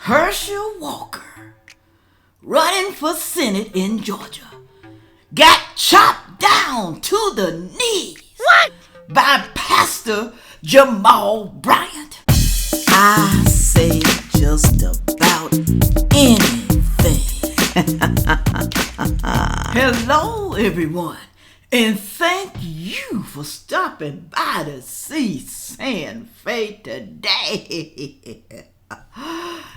Herschel Walker, running for Senate in Georgia, got chopped down to the knees by Pastor Jamal Bryant. I say just about anything. Hello, everyone, and thank you for stopping by to see Sand Fade today.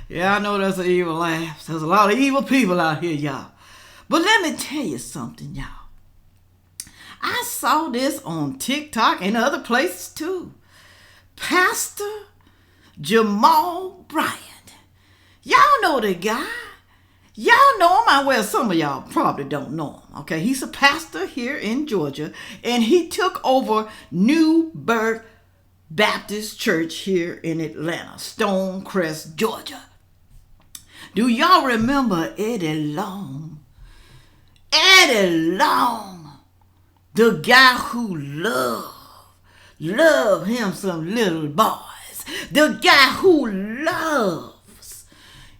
Yeah, I know that's an evil laugh. There's a lot of evil people out here, y'all. But let me tell you something, y'all. I saw this on TikTok and other places too. Pastor Jamal Bryant. Y'all know the guy. Y'all know him. Well, some of y'all probably don't know him. Okay, he's a pastor here in Georgia, and he took over New Birth Baptist Church here in Atlanta, Stonecrest, Georgia. Do y'all remember Eddie Long? Eddie Long, the guy who loved him some little boys. The guy who loves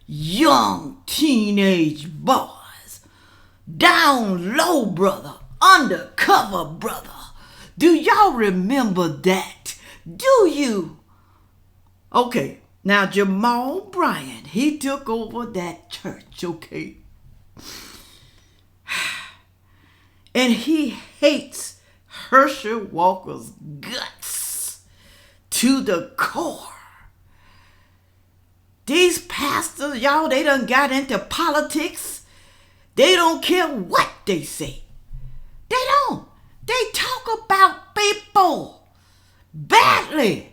young teenage boys. Down low brother, undercover brother. Do y'all remember that? Do you? Okay, now Jamal Bryant, he took over that church, okay? And he hates Herschel Walker's guts to the core. These pastors, y'all, they done got into politics. They don't care what they say. They don't. They talk about people badly.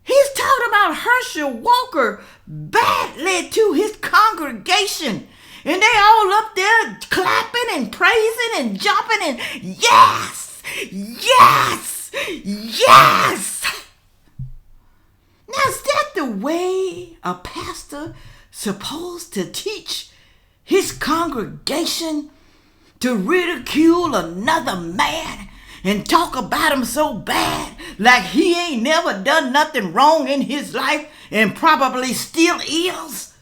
He's talking about Herschel Walker badly to his congregation. And they all up there clapping and praising and jumping and yes, yes, yes. Now, is that the way a pastor supposed to teach his congregation to ridicule another man and talk about him so bad like he ain't never done nothing wrong in his life and probably still is?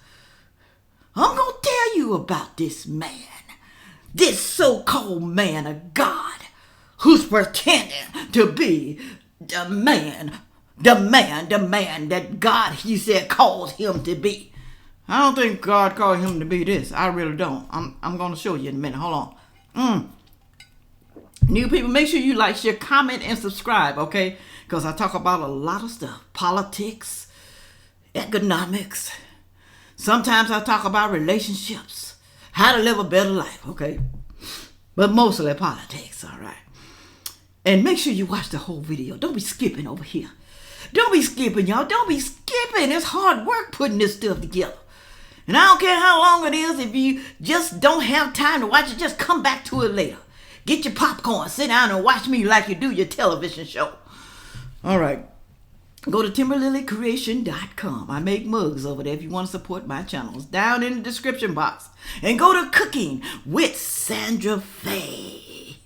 I'm going to tell you about this man, this so-called man of God who's pretending to be the man that God, he said, called him to be. I don't think God called him to be this. I really don't. I'm going to show you in a minute. Hold on. New people, make sure you like, share, comment, and subscribe, okay? Because I talk about a lot of stuff. Politics, economics. Sometimes I talk about relationships, how to live a better life, okay? But mostly politics, all right? And make sure you watch the whole video. Don't be skipping over here. Don't be skipping, y'all. Don't be skipping. It's hard work putting this stuff together. And I don't care how long it is. If you just don't have time to watch it, just come back to it later. Get your popcorn. Sit down and watch me like you do your television show. All right. Go to TimberlilyCreation.com. I make mugs over there if you want to support my channels. Down in the description box. And go to Cooking with Sandra Faye.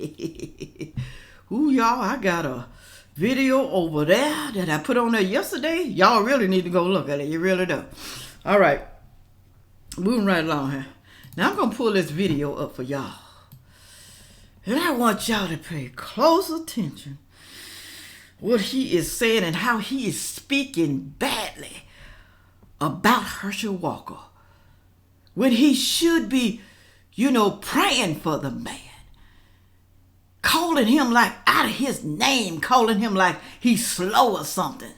Ooh, y'all, I got a video over there that I put on there yesterday. Y'all really need to go look at it. You really do. All right. Moving right along here. Now I'm going to pull this video up for y'all. And I want y'all to pay close attention what he is saying and how he is speaking badly about Herschel Walker when he should be, praying for the man, calling him like out of his name, calling him like he's slow or something,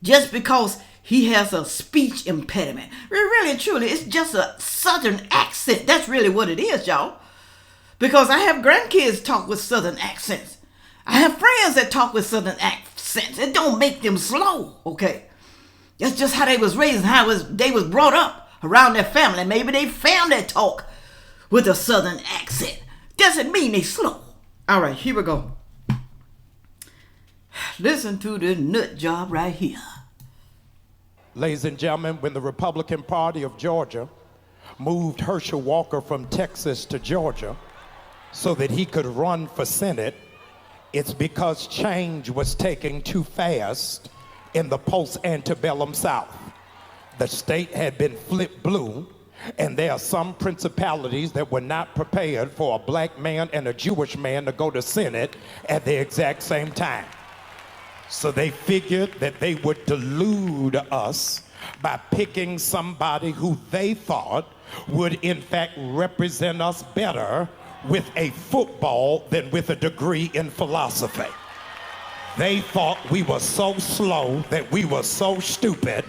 just because he has a speech impediment. Really and truly, it's just a southern accent. That's really what it is, y'all. Because I have grandkids talk with southern accents. I have friends that talk with southern accents. It don't make them slow, okay? That's just how they was raised and how they was brought up around their family. Maybe they family talk with a southern accent. Doesn't mean they slow. All right, here we go. Listen to this nut job right here. Ladies and gentlemen, when the Republican Party of Georgia moved Herschel Walker from Texas to Georgia so that he could run for Senate, it's because change was taking too fast in the post-antebellum South. The state had been flipped blue, and there are some principalities that were not prepared for a black man and a Jewish man to go to Senate at the exact same time. So they figured that they would delude us by picking somebody who they thought would in fact represent us better with a football than with a degree in philosophy. They thought we were so slow, that we were so stupid,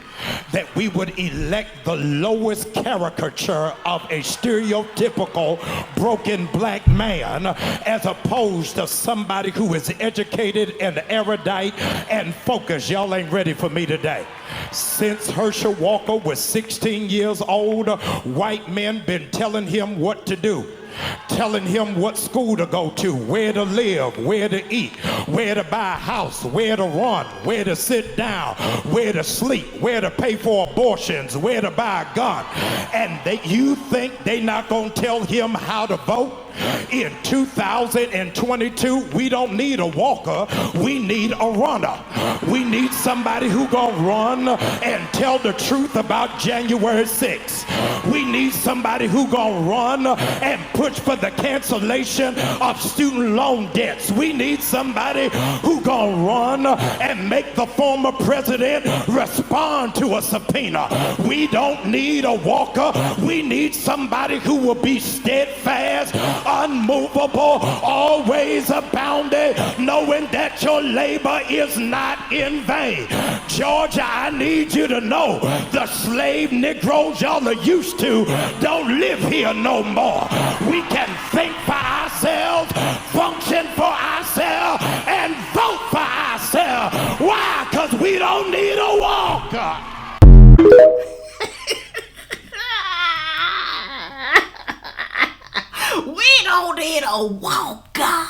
that we would elect the lowest caricature of a stereotypical broken black man as opposed to somebody who is educated and erudite and focused. Y'all ain't ready for me today. Since Herschel Walker was 16 years old, white men been telling him what to do, telling him what school to go to, where to live, where to eat, where to buy a house, where to run, where to sit down, where to sleep, where to pay for abortions, where to buy a gun. And you think they not gonna tell him how to vote? In 2022, we don't need a walker, we need a runner. We need somebody who gonna run and tell the truth about January 6th. We need somebody who gonna run and push for the cancellation of student loan debts. We need somebody who gonna run and make the former president respond to a subpoena. We don't need a walker, we need somebody who will be steadfast, unmovable, always abounding, knowing that your labor is not in vain. Georgia, I need you to know the slave Negroes y'all are used to don't live here no more. We can think for ourselves, function for ourselves, and vote for ourselves. Why? Because we don't need a walker. We don't need a walker.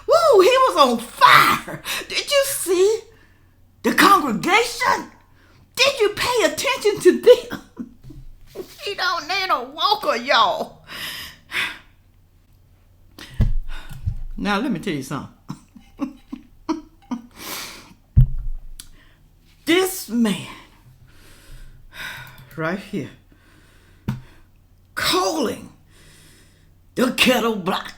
Woo, he was on fire. Did you see the congregation? Did you pay attention to them? We don't need a walker, y'all. Now, let me tell you something. This man right here, calling the kettle black.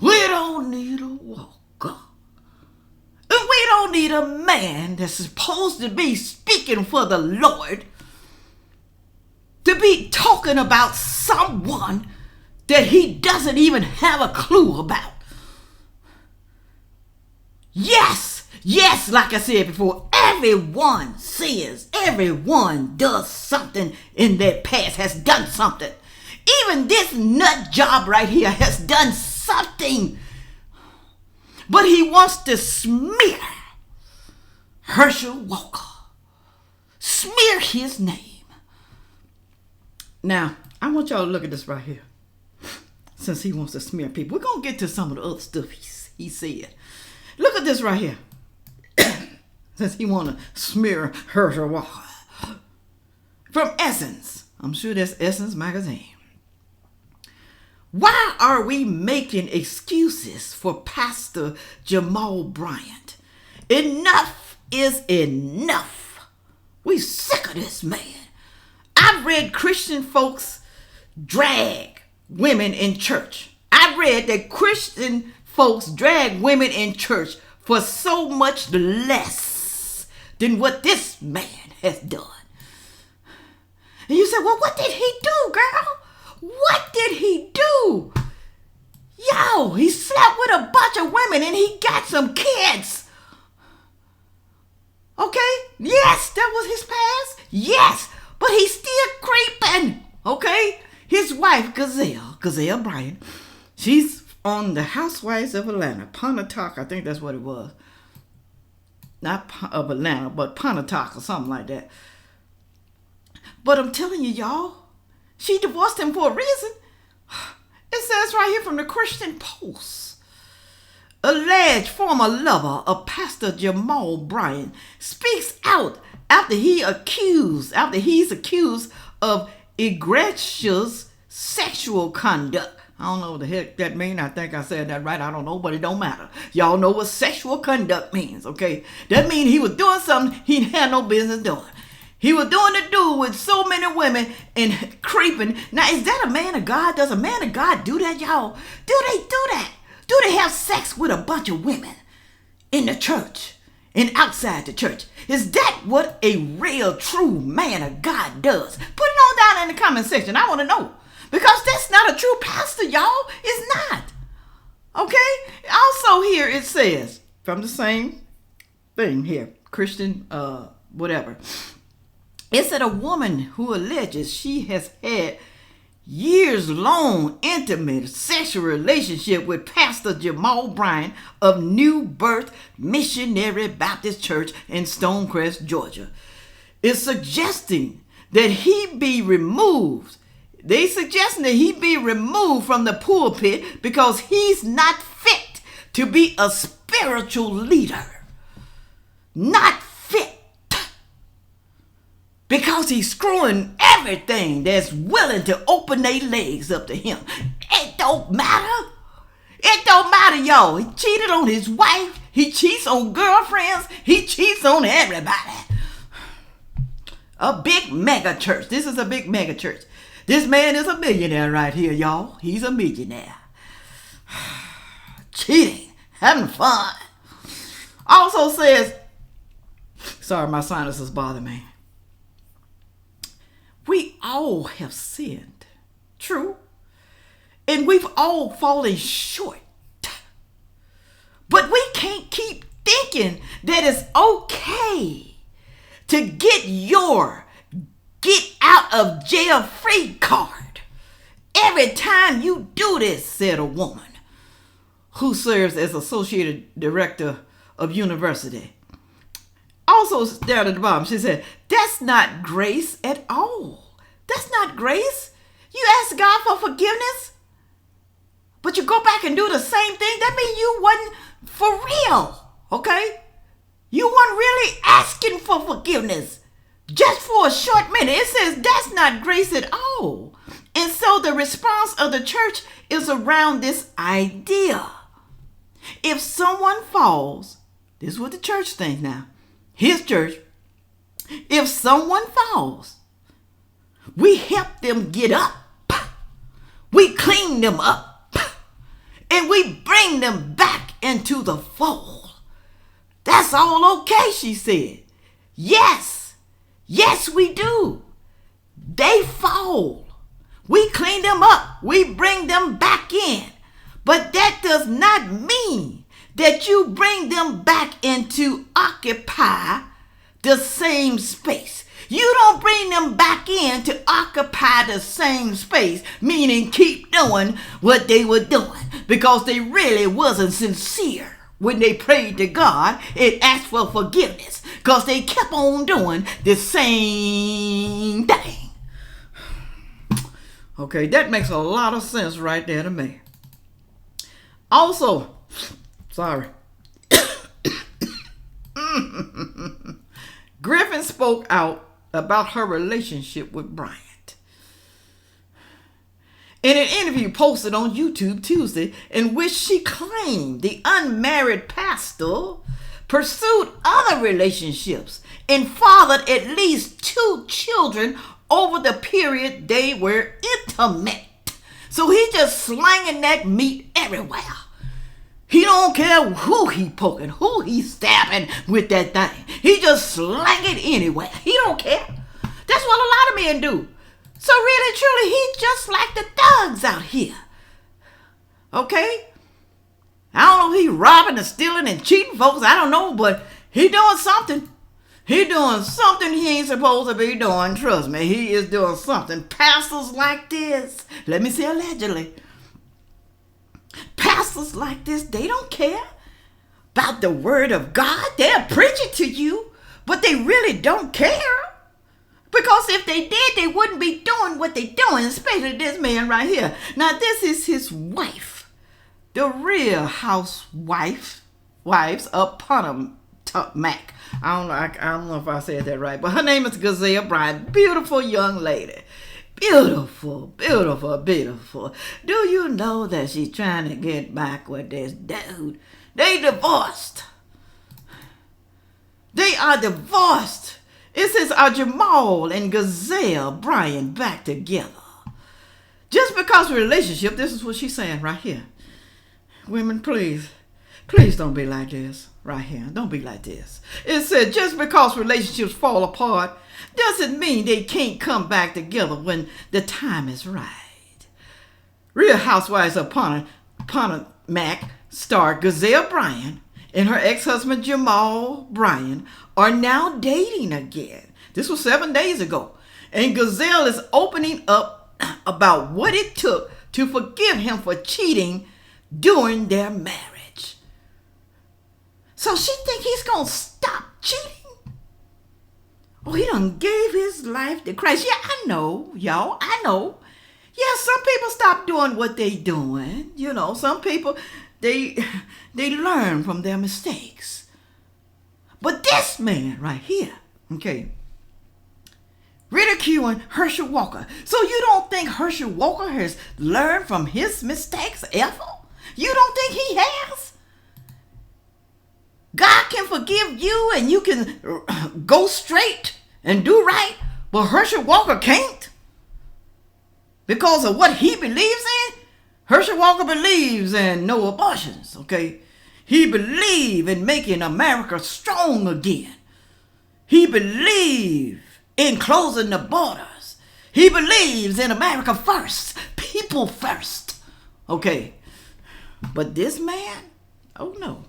We don't need a walker. And we don't need a man that's supposed to be speaking for the Lord to be talking about someone that he doesn't even have a clue about. Yes, like I said before, everyone sins. Everyone does something in their past, has done something. Even this nut job right here has done something. But he wants to smear Herschel Walker. Smear his name. Now, I want y'all to look at this right here. Since he wants to smear people, we're going to get to some of the other stuff he said. Look at this right here. Since he want to smear Herschel Walker. From Essence. I'm sure that's Essence magazine. Why are we making excuses for Pastor Jamal Bryant? Enough is enough. We sick of this man. I've read Christian folks drag women in church. I read that Christian folks drag women in church for so much less than what this man has done. And you say, well, what did he do, girl? What did he do? Yo, he slept with a bunch of women and he got some kids. Okay? Yes, that was his past. Yes, but he's still creeping. Okay? His wife, Gazelle Bryant, she's on the Housewives of Atlanta. Pontotoc, I think that's what it was. Not of Atlanta, but Pontotoc or something like that. But I'm telling you, y'all, she divorced him for a reason. It says right here from the Christian Post. Alleged former lover of Pastor Jamal Bryant speaks out after he's accused of egregious sexual conduct I don't know what the heck that means. I think I said that right. I don't know, but it don't matter. Y'all know what sexual conduct means, okay? That means he was doing something he had no business doing. He was doing the dude with so many women and creeping. Now, is that a man of God? Does a man of God do that, y'all? Do they do that? Do they have sex with a bunch of women in the church and outside the church? Is that what a real, true man of God does? Put it on down in the comment section. I want to know. Because that's not a true pastor, y'all. It's not. Okay? Also here it says, from the same thing here, Christian, whatever. It said a woman who alleges she has had years-long intimate sexual relationship with Pastor Jamal Bryant of New Birth Missionary Baptist Church in Stonecrest, Georgia, is suggesting that he be removed. They suggesting that he be removed from the pulpit because he's not fit to be a spiritual leader. Not fit. Because he's screwing everything that's willing to open their legs up to him. It don't matter. It don't matter, y'all. He cheated on his wife. He cheats on girlfriends. He cheats on everybody. A big mega church. This is a big mega church. This man is a millionaire right here, y'all. He's a millionaire. Cheating. Having fun. Also says, sorry, my sinuses bother me. We all have sinned. True. And we've all fallen short. But we can't keep thinking that it's okay to get your get out of jail free card every time you do this, said a woman who serves as associate director of university. Also down at the bottom, she said, that's not grace at all. That's not grace. You ask God for forgiveness, but you go back and do the same thing. That means you wasn't for real, okay? You weren't really asking for forgiveness just for a short minute. It says that's not grace at all. And so the response of the church is around this idea. If someone falls, this is what the church thinks now. His church, if someone falls, we help them get up. We clean them up. And we bring them back into the fold. That's all okay, she said. Yes. Yes, we do. They fall. We clean them up. We bring them back in. But that does not mean that you bring them back into occupy the same space. You don't bring them back in to occupy the same space, meaning keep doing what they were doing because they really wasn't sincere when they prayed to God and asked for forgiveness because they kept on doing the same thing. Okay, that makes a lot of sense right there to me. Also, sorry. Griffin spoke out about her relationship with Bryant in an interview posted on YouTube Tuesday, in which she claimed the unmarried pastor pursued other relationships and fathered at least 2 children over the period they were intimate. So he just slanging that meat everywhere. He don't care who he poking, who he stabbing with that thing. He just slang it anywhere. He don't care. That's what a lot of men do. So really, truly, he's just like the thugs out here. Okay? I don't know if he robbing and stealing and cheating folks. I don't know, but he doing something. He doing something he ain't supposed to be doing. Trust me, he is doing something. Pastors like this, let me say allegedly. Pastors like this, they don't care about the word of God. They'll preach it to you, but they really don't care. Because if they did, they wouldn't be doing what they're doing, especially this man right here. Now, this is his wife, the real housewife, wives of Mac. I don't know if I said that right, but her name is Jamal Bryant, beautiful young lady. Beautiful, beautiful, beautiful. Do you know that she's trying to get back with this dude? They divorced. They are divorced. It says Jamal and Gazelle Bryant back together. Just because relationship, this is what she's saying right here. Women, please don't be like this right here. Don't be like this. It said just because relationships fall apart doesn't mean they can't come back together when the time is right. Real Housewives of Warnock star Gazelle Bryant and her ex-husband Jamal Bryant are now dating again. This was 7 days ago. And Gazelle is opening up about what it took to forgive him for cheating during their marriage. So she think he's going to stop cheating? Oh, he done gave his life to Christ. Yeah, I know, y'all. I know. Yeah, some people stop doing what they doing. You know, some people, they learn from their mistakes. But this man right here, okay, ridiculing Herschel Walker. So you don't think Herschel Walker has learned from his mistakes ever? You don't think he has? God can forgive you and you can go straight and do right, but Herschel Walker can't? Because of what he believes in? Herschel Walker believes in no abortions, okay? He believes in making America strong again. He believes in closing the borders. He believes in America first, people first, okay? But this man, oh no.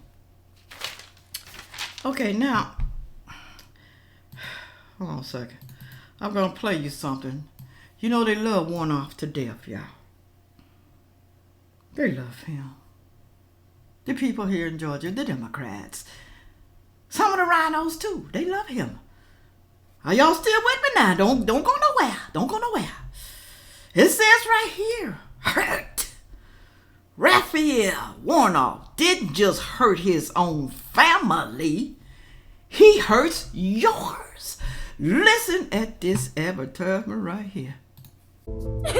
Okay, now, hold on a second. I'm going to play you something. You know they love Warnock to death, y'all. They love him. The people here in Georgia, the Democrats. Some of the rhinos too, they love him. Are y'all still with me now? Don't go nowhere. Don't go nowhere. It says right here, hurt. Raphael Warnock didn't just hurt his own family. He hurts yours. Listen at this advertisement right here. But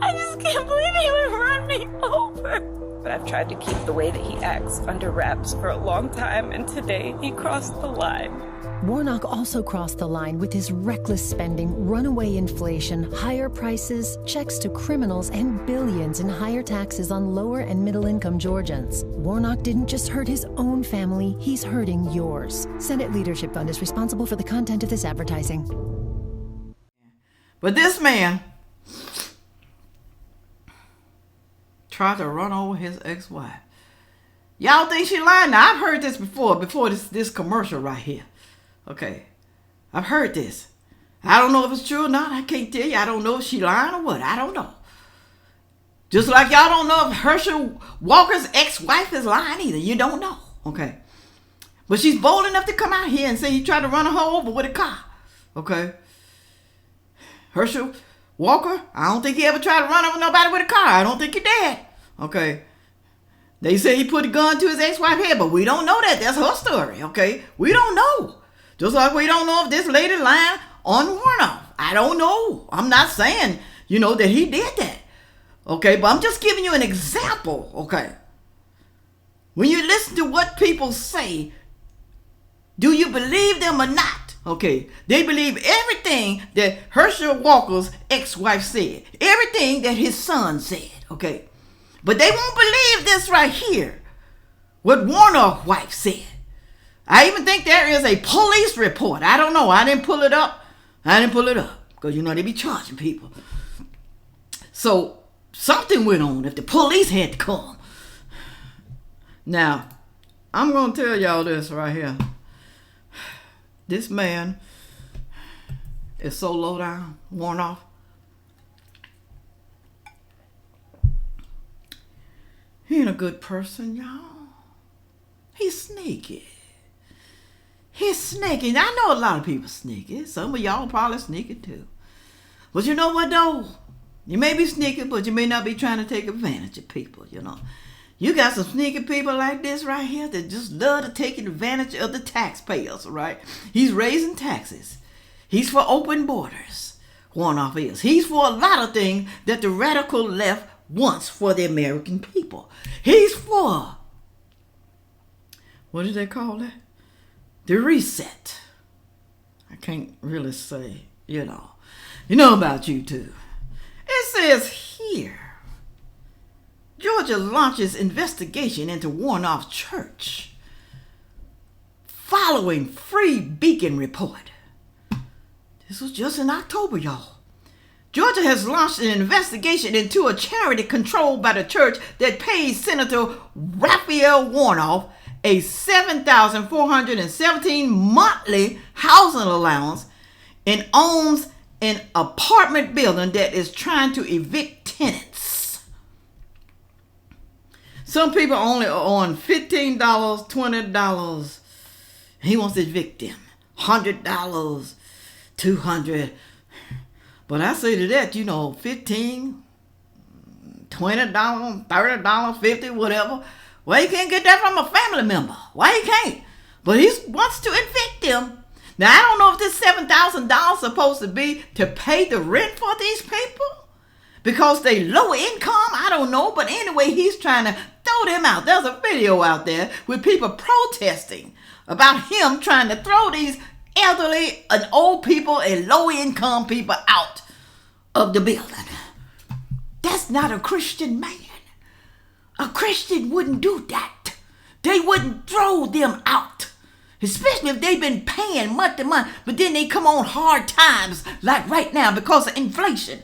I just can't believe he would run me over. But I've tried to keep the way that he acts under wraps for a long time, and today he crossed the line. Warnock also crossed the line with his reckless spending, runaway inflation, higher prices, checks to criminals, and billions in higher taxes on lower and middle-income Georgians. Warnock didn't just hurt his own family, he's hurting yours. Senate Leadership Fund is responsible for the content of this advertising. But this man tried to run over his ex-wife. Y'all think she lying? Now, I've heard this before this commercial right here. Okay, I've heard this. I don't know if it's true or not. I can't tell you. I don't know if she lying or what. I don't know. Just like y'all don't know if Herschel Walker's ex-wife is lying either. You don't know. Okay. But she's bold enough to come out here and say he tried to run her over with a car. Okay. Herschel Walker, I don't think he ever tried to run over nobody with a car. I don't think he did. Okay. They say he put a gun to his ex-wife's head, but we don't know that. That's her story. Okay. We don't know. Just like we don't know if this lady lying on Warnock. I don't know. I'm not saying, that he did that. Okay, but I'm just giving you an example. Okay. When you listen to what people say, do you believe them or not? Okay. They believe everything that Herschel Walker's ex-wife said. Everything that his son said. Okay. But they won't believe this right here. What Warnock's wife said. I even think there is a police report. I don't know. I didn't pull it up. Because, they be charging people. So, something went on if the police had to come. Now, I'm going to tell y'all this right here. This man is so low down, worn off. He ain't a good person, y'all. He's sneaky. He's sneaky. I know a lot of people sneaky. Some of y'all probably sneaky too. But you know what though? You may be sneaky, but you may not be trying to take advantage of people, You got some sneaky people like this right here that just love to take advantage of the taxpayers, right? He's raising taxes. He's for open borders. Warnock is. He's for a lot of things that the radical left wants for the American people. He's for, what do they call that? The reset. I can't really say, you know about YouTube. It says here, Georgia launches investigation into Warnock Church following Free Beacon report. This was just in October, y'all. Georgia has launched an investigation into a charity controlled by the church that pays Senator Raphael Warnock a $7,417 monthly housing allowance and owns an apartment building that is trying to evict tenants. Some people only on $15, $20. He wants to evict them. $100, $200. But I say to that, $15, $20, $30, $50, whatever. Well, you can't get that from a family member. Why you can't? But he wants to evict them. Now, I don't know if this $7,000 is supposed to be to pay the rent for these people because they low income. I don't know. But anyway, he's trying to throw them out. There's a video out there with people protesting about him trying to throw these elderly and old people and low income people out of the building. That's not a Christian man. A Christian wouldn't do that. They wouldn't throw them out. Especially if they've been paying month to month, but then they come on hard times like right now because of inflation.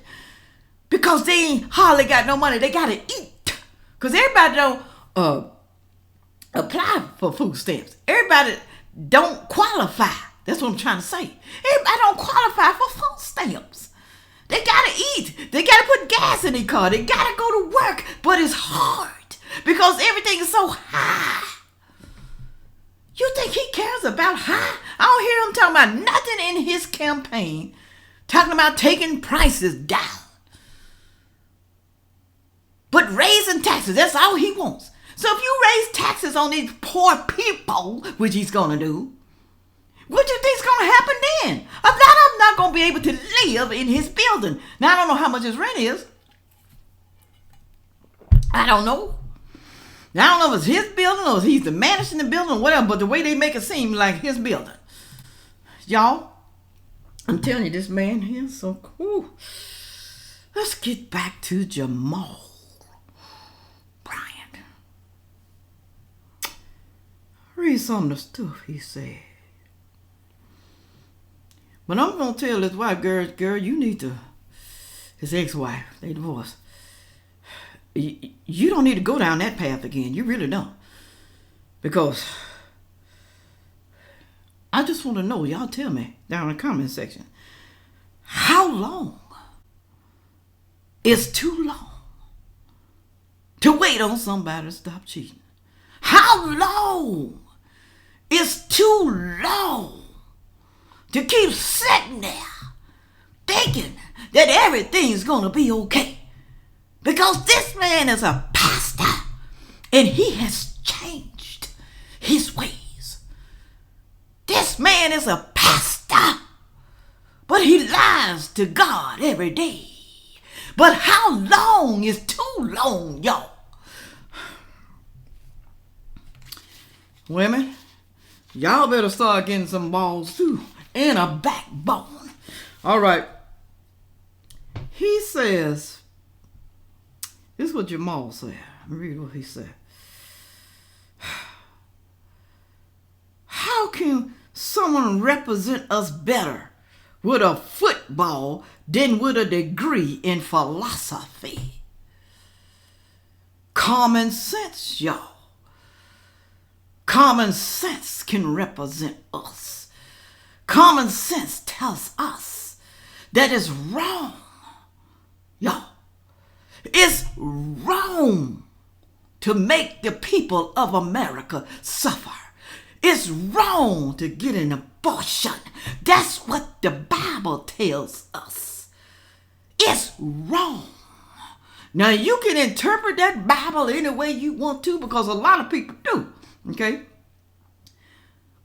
Because they ain't hardly got no money. They got to eat. Because everybody don't apply for food stamps. Everybody don't qualify. That's what I'm trying to say. Everybody don't qualify for food stamps. They got to eat. They got to put gas in their car. They got to go to work. But it's hard because everything is so high. You think he cares about high? I don't hear him talking about nothing in his campaign, talking about taking prices down. But raising taxes, that's all he wants. So if you raise taxes on these poor people, which he's going to do, what do you think's going to happen then? A lot of them not going to be able to live in his building. Now, I don't know how much his rent is. I don't know. Now, I don't know if it's his building or if he's the manager in the building or whatever, but the way they make it seem like his building. Y'all, I'm telling you, this man here is so cool. Let's get back to Jamal Bryant. Read some of the stuff he said. But I'm going to tell his wife, girl, you need to, his ex-wife, they divorced. You don't need to go down that path again. You really don't. Because I just want to know, y'all tell me down in the comment section, how long is too long to wait on somebody to stop cheating? How long is too long to keep sitting there thinking that everything's going to be okay? Because this man is a pastor and he has changed his ways. This man is a pastor, but he lies to God every day. But how long is too long, y'all? Women, y'all better start getting some balls too and a backbone. All right. He says, this is what Jamal said. Let me read what he said. How can someone represent us better with a football than with a degree in philosophy? Common sense, y'all. Common sense can represent us. Common sense tells us that it's wrong, y'all. It's wrong to make the people of America suffer. It's wrong to get an abortion. That's what the Bible tells us. It's wrong. Now, you can interpret that Bible any way you want to because a lot of people do, okay?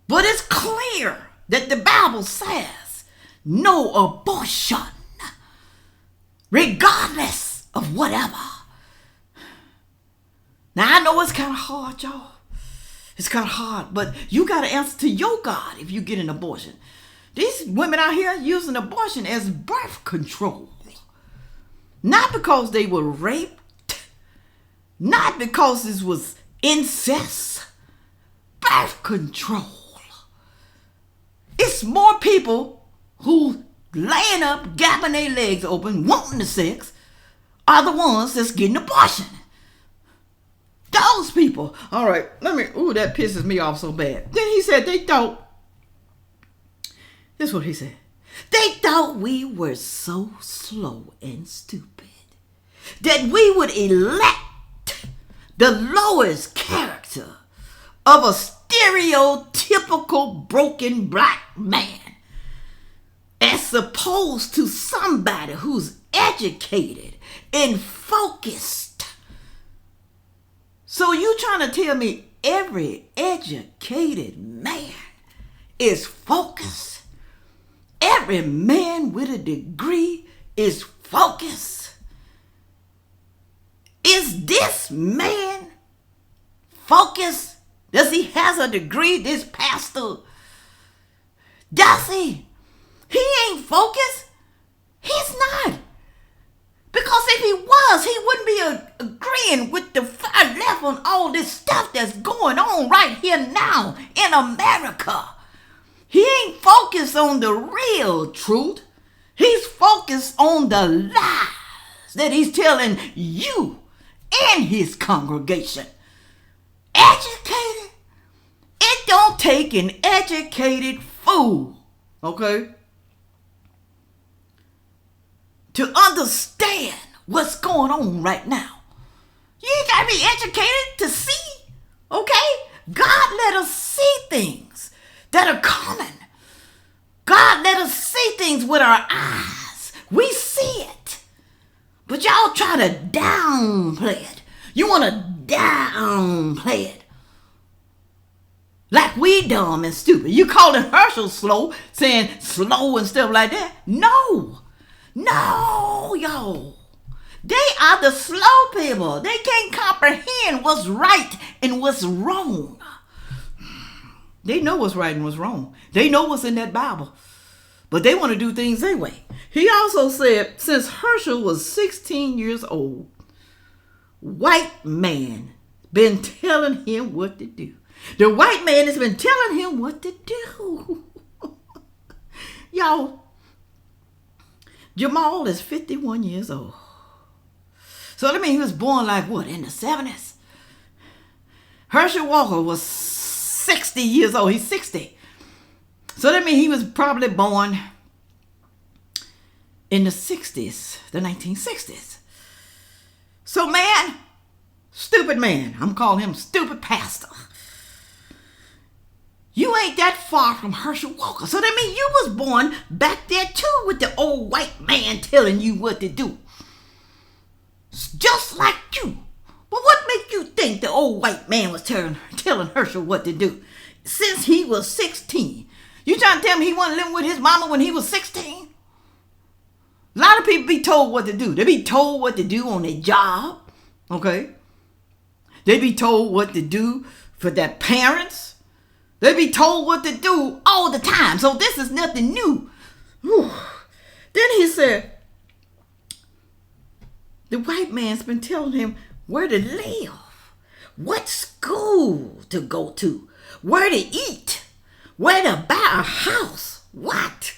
But it's clear that the Bible says no abortion. regardless of whatever. Now, I know it's kind of hard, y'all. It's kind of hard, but you got to answer to your God if you get an abortion. These women out here using abortion as birth control. Not because they were raped. Not because this was incest. Birth control. It's more people who laying up, gapping their legs open, wanting the sex, are the ones that's getting abortion. Those people. All right, that pisses me off so bad. Then he said this is what he said. They thought we were so slow and stupid that we would elect the lowest character of a stereotypical broken black man as opposed to somebody who's educated and focused. So you trying to tell me every educated man is focused? Every man with a degree is focused? Is this man focused? Does he has a degree, this pastor? Does he? He ain't focused. He's not. Because if he was, he wouldn't be agreeing with the far left on all this stuff that's going on right here now in America. He ain't focused on the real truth. He's focused on the lies that he's telling you and his congregation. Educated? It don't take an educated fool, okay, to understand what's going on right now. You ain't gotta be educated to see, okay? God let us see things that are common. God let us see things with our eyes. We see it. But y'all try to downplay it. You want to downplay it. Like we dumb and stupid. You calling Herschel slow, saying slow and stuff like that. No, y'all. They are the slow people. They can't comprehend what's right and what's wrong. They know what's right and what's wrong. They know what's in that Bible. But they want to do things their way. He also said, since Herschel was 16 years old, white man been telling him what to do. The white man has been telling him what to do. Y'all, Jamal is 51 years old. So that means he was born like what, in the 70s? Herschel Walker was 60 years old. He's 60. So that means he was probably born in the 60s, the 1960s. So man, stupid man, I'm calling him stupid pastor. You ain't that far from Herschel Walker. So that means you was born back there too with the old white man telling you what to do. Just like you. But what make you think the old white man was telling Herschel what to do? Since he was 16. You trying to tell me he wasn't living with his mama when he was 16? A lot of people be told what to do. They be told what to do on their job. Okay? They be told what to do for their parents. They be told what to do all the time. So this is nothing new. Whew. Then he said, the white man's been telling him where to live, what school to go to, where to eat, where to buy a house, what?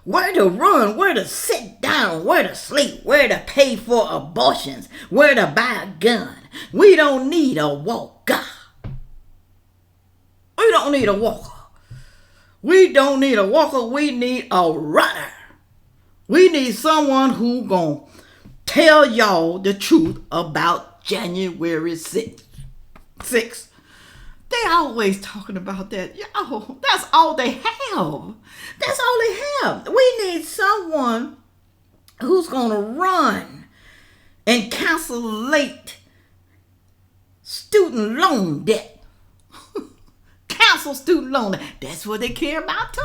Where to run, where to sit down, where to sleep, where to pay for abortions, where to buy a gun. We don't need a walker. We don't need a walker. We don't need a walker. We need a runner. We need someone who gonna tell y'all the truth about January 6th. They always talking about that. Y'all, that's all they have. That's all they have. We need someone who's gonna run and cancellate student loan debt. Cancel student loan debt. That's what they care about too.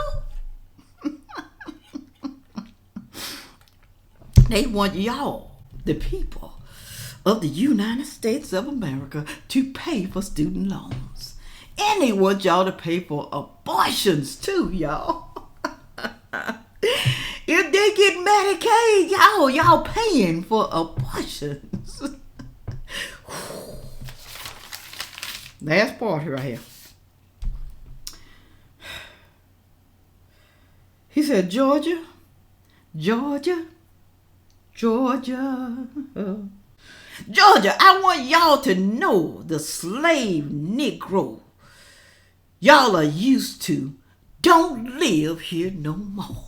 They want y'all, the people of the United States of America, to pay for student loans. And they want y'all to pay for abortions too, y'all. If they get Medicaid, y'all paying for abortions. Last part right here. He said, Georgia, I want y'all to know the slave Negro y'all are used to don't live here no more.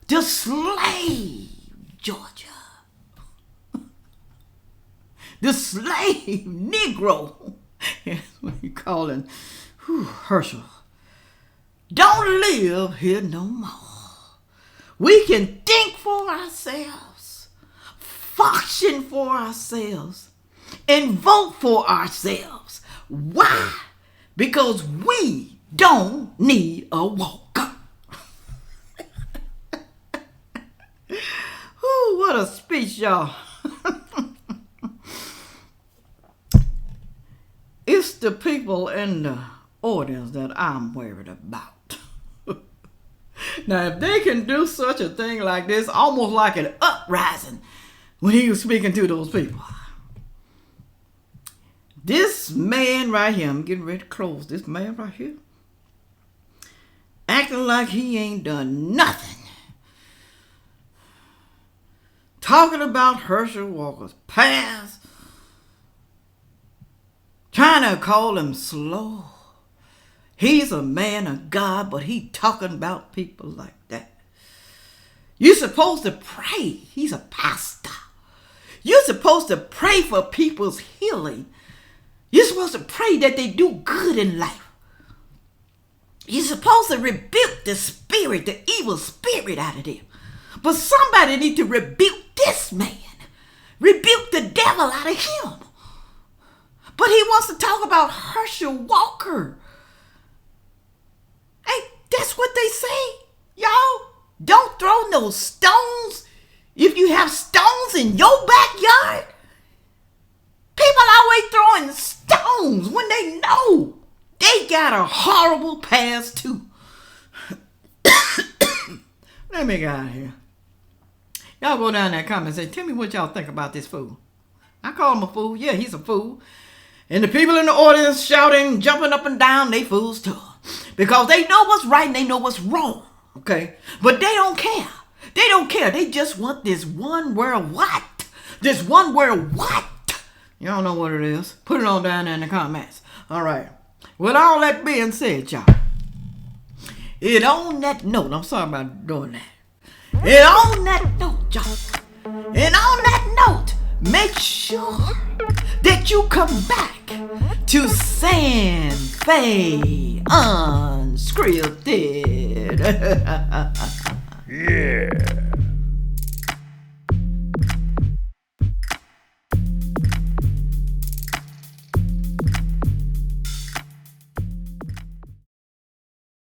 The slave, Georgia. The slave Negro. That's what you call him. Herschel. Don't live here no more. We can think for ourselves, function for ourselves, and vote for ourselves. Why? Because we don't need a walker. Ooh, what a speech, y'all. It's the people in the audience that I'm worried about. Now, if they can do such a thing like this, almost like an uprising when he was speaking to those people. This man right here, I'm getting ready to close. This man right here, acting like he ain't done nothing. Talking about Herschel Walker's past. Trying to call him slow. He's a man of God, but he talking about people like that. You're supposed to pray. He's a pastor. You're supposed to pray for people's healing. You're supposed to pray that they do good in life. You're supposed to rebuke the spirit, the evil spirit out of them. But somebody need to rebuke this man. Rebuke the devil out of him. But he wants to talk about Herschel Walker. Hey, that's what they say. Y'all, don't throw no stones if you have stones in your backyard. People always throwing stones when they know they got a horrible past too. Let me get out of here. Y'all go down in that comment and say, tell me what y'all think about this fool. I call him a fool. Yeah, he's a fool. And the people in the audience shouting, jumping up and down, they fools too. Because they know what's right and they know what's wrong. Okay? But they don't care. They don't care. They just want this one word what? This one word what? Y'all know what it is. Put it on down there in the comments. All right. With all that being said, y'all. And on that note, I'm sorry about doing that. And on that note, y'all. And on that note, make sure that you come back to San Fe Unscripted. Yeah.